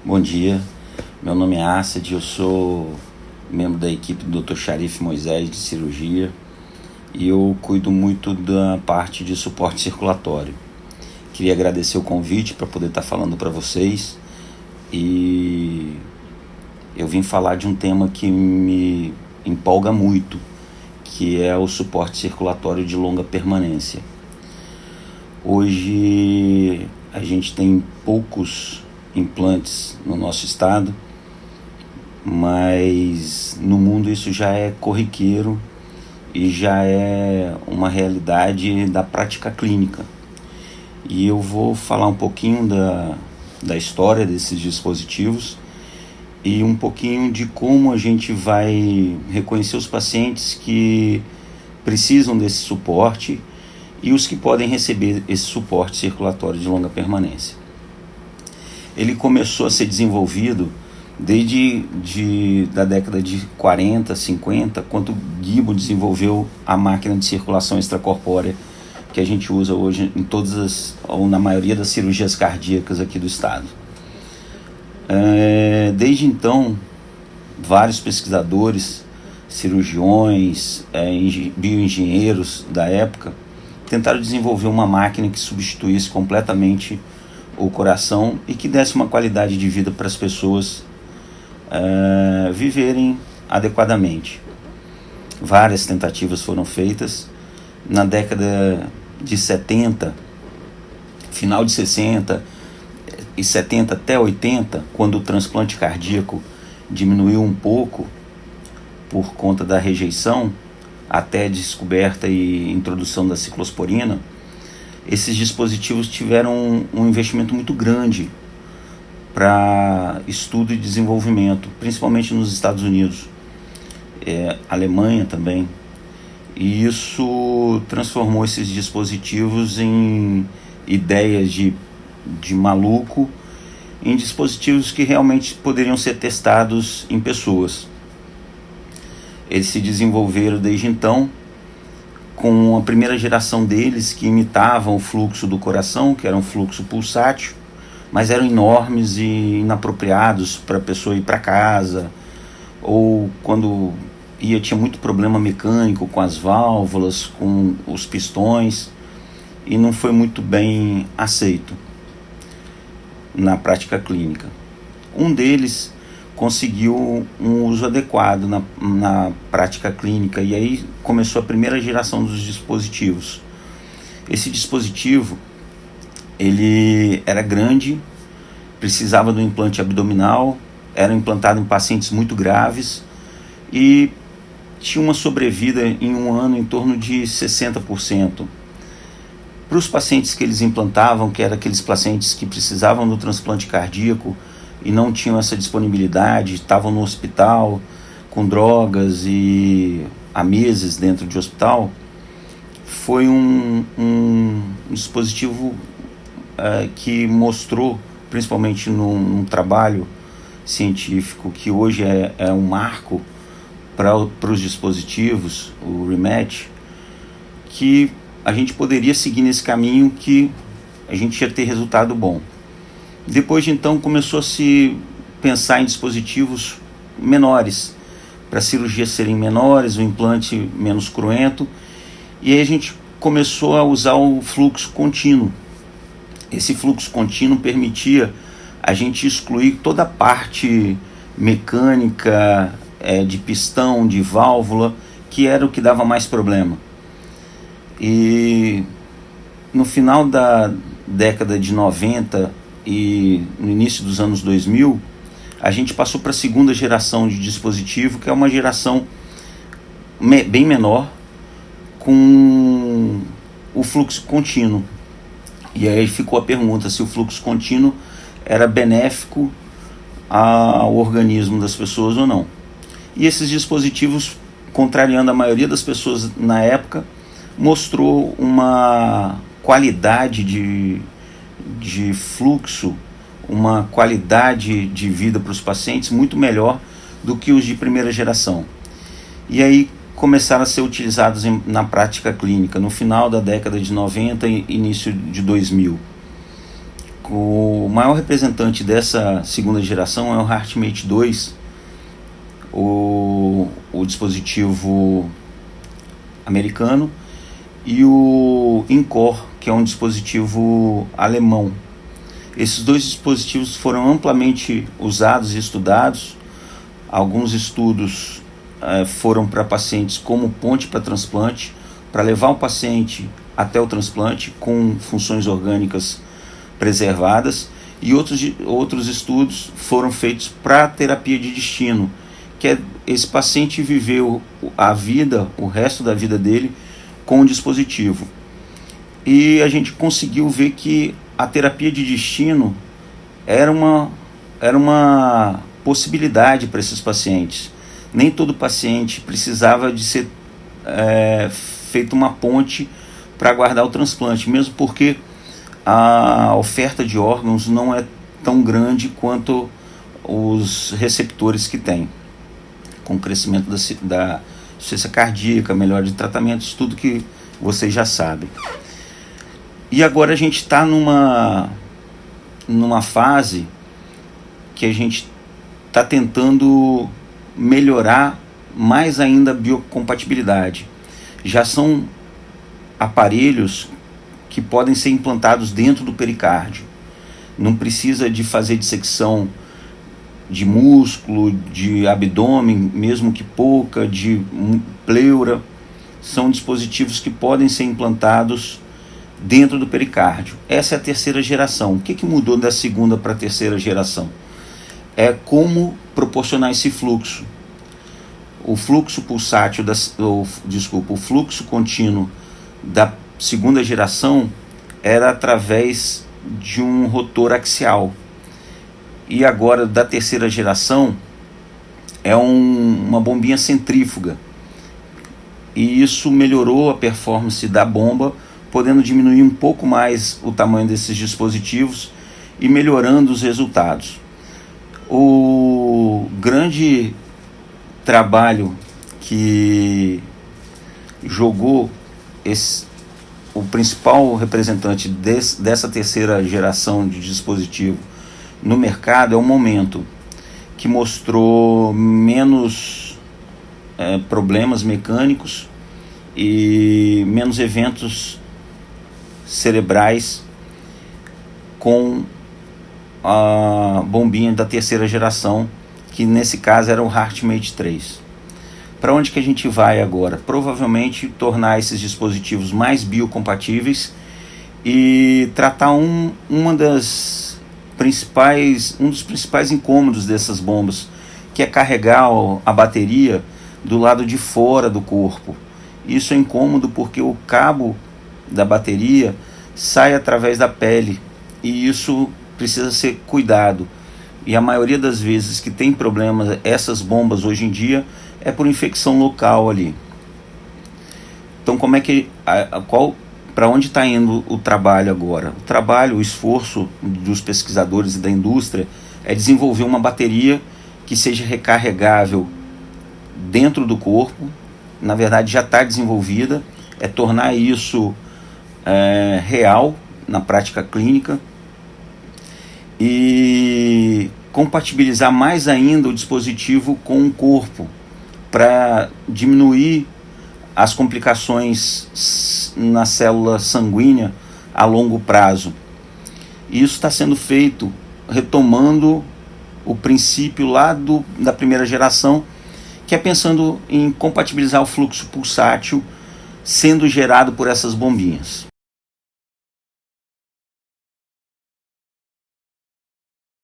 Bom dia, meu nome é Assad, eu sou membro da equipe do Dr. Sharif Moisés de cirurgia e eu cuido muito da parte de suporte circulatório. Queria agradecer o convite para poder estar falando para vocês e eu vim falar de um tema que me empolga muito, que é o suporte circulatório de longa permanência. Hoje a gente tem poucos implantes no nosso estado, mas no mundo isso já é corriqueiro e já é uma realidade da prática clínica. E eu vou falar um pouquinho da história desses dispositivos e um pouquinho de como a gente vai reconhecer os pacientes que precisam desse suporte e os que podem receber esse suporte circulatório de longa permanência. Ele começou a ser desenvolvido desde da década de 40, 50, quando Gibbon desenvolveu a máquina de circulação extracorpórea que a gente usa hoje em ou na maioria das cirurgias cardíacas aqui do estado. Desde então, vários pesquisadores, cirurgiões, bioengenheiros da época tentaram desenvolver uma máquina que substituísse completamente o coração e que desse uma qualidade de vida para as pessoas viverem adequadamente. Várias tentativas foram feitas. Na década de 70, final de 60 e 70 até 80, quando o transplante cardíaco diminuiu um pouco por conta da rejeição, até a descoberta e introdução da ciclosporina, esses dispositivos tiveram um investimento muito grande para estudo e desenvolvimento, principalmente nos Estados Unidos, Alemanha também. E isso transformou esses dispositivos em ideias de maluco, em dispositivos que realmente poderiam ser testados em pessoas. Eles se desenvolveram desde então, com a primeira geração deles que imitavam o fluxo do coração, que era um fluxo pulsátil, mas eram enormes e inapropriados para a pessoa ir para casa, ou quando tinha muito problema mecânico com as válvulas, com os pistões, e não foi muito bem aceito na prática clínica. Um deles conseguiu um uso adequado na prática clínica e aí começou a primeira geração dos dispositivos. Esse dispositivo, ele era grande, precisava do implante abdominal, era implantado em pacientes muito graves e tinha uma sobrevida em um ano em torno de 60%. Para os pacientes que eles implantavam, que eram aqueles pacientes que precisavam do transplante cardíaco e não tinham essa disponibilidade, estavam no hospital com drogas e há meses dentro de hospital, foi um dispositivo que mostrou, principalmente num trabalho científico que hoje é um marco para os dispositivos, o rematch, que a gente poderia seguir nesse caminho que a gente ia ter resultado bom. Depois de então começou a se pensar em dispositivos menores, para cirurgias serem menores, o implante menos cruento, e aí a gente começou a usar o fluxo contínuo. Esse fluxo contínuo permitia a gente excluir toda a parte mecânica, de pistão, de válvula, que era o que dava mais problema. E no final da década de 90 e no início dos anos 2000, a gente passou para a segunda geração de dispositivo, que é uma geração bem menor, com o fluxo contínuo. E aí ficou a pergunta se o fluxo contínuo era benéfico ao organismo das pessoas ou não. E esses dispositivos, contrariando a maioria das pessoas na época, mostrou uma qualidade de fluxo, uma qualidade de vida para os pacientes muito melhor do que os de primeira geração. E aí começaram a ser utilizados na prática clínica, no final da década de 90 e início de 2000. O maior representante dessa segunda geração é o HeartMate 2, o dispositivo americano, e o Encore, que é um dispositivo alemão. Esses dois dispositivos foram amplamente usados e estudados. Alguns estudos foram para pacientes como ponte para transplante, para levar o paciente até o transplante com funções orgânicas preservadas, e outros estudos foram feitos para terapia de destino, que é esse paciente viveu a vida, o resto da vida dele, com o dispositivo. E a gente conseguiu ver que a terapia de destino era uma possibilidade para esses pacientes. Nem todo paciente precisava de ser feita uma ponte para aguardar o transplante, mesmo porque a oferta de órgãos não é tão grande quanto os receptores que tem, com o crescimento da insuficiência cardíaca, melhora de tratamentos, tudo que vocês já sabem. E agora a gente está numa fase que a gente está tentando melhorar mais ainda a biocompatibilidade. Já são aparelhos que podem ser implantados dentro do pericárdio. Não precisa de fazer dissecção de músculo, de abdômen, mesmo que pouca, de pleura. São dispositivos que podem ser implantados dentro do pericárdio. Essa é a terceira geração. O que mudou da segunda para a terceira geração? É como proporcionar esse fluxo. O fluxo pulsátil, o fluxo contínuo da segunda geração era através de um rotor axial. E agora, da terceira geração, é uma bombinha centrífuga. E isso melhorou a performance da bomba, podendo diminuir um pouco mais o tamanho desses dispositivos e melhorando os resultados. O grande trabalho que jogou o principal representante dessa terceira geração de dispositivo no mercado é o Momento, que mostrou menos problemas mecânicos e menos eventos cerebrais com a bombinha da terceira geração, que nesse caso era o HeartMate 3. Para onde que a gente vai agora? Provavelmente tornar esses dispositivos mais biocompatíveis e tratar um dos principais incômodos dessas bombas, que é carregar a bateria do lado de fora do corpo. Isso é incômodo porque o cabo da bateria sai através da pele, e isso precisa ser cuidado. E a maioria das vezes que tem problemas, essas bombas hoje em dia, é por infecção local ali. Então, para onde está indo o trabalho agora? O esforço dos pesquisadores e da indústria é desenvolver uma bateria que seja recarregável dentro do corpo. Na verdade, já está desenvolvida, é tornar isso real na prática clínica e compatibilizar mais ainda o dispositivo com o corpo, para diminuir as complicações na célula sanguínea a longo prazo. E isso está sendo feito retomando o princípio lá da primeira geração, que é pensando em compatibilizar o fluxo pulsátil sendo gerado por essas bombinhas.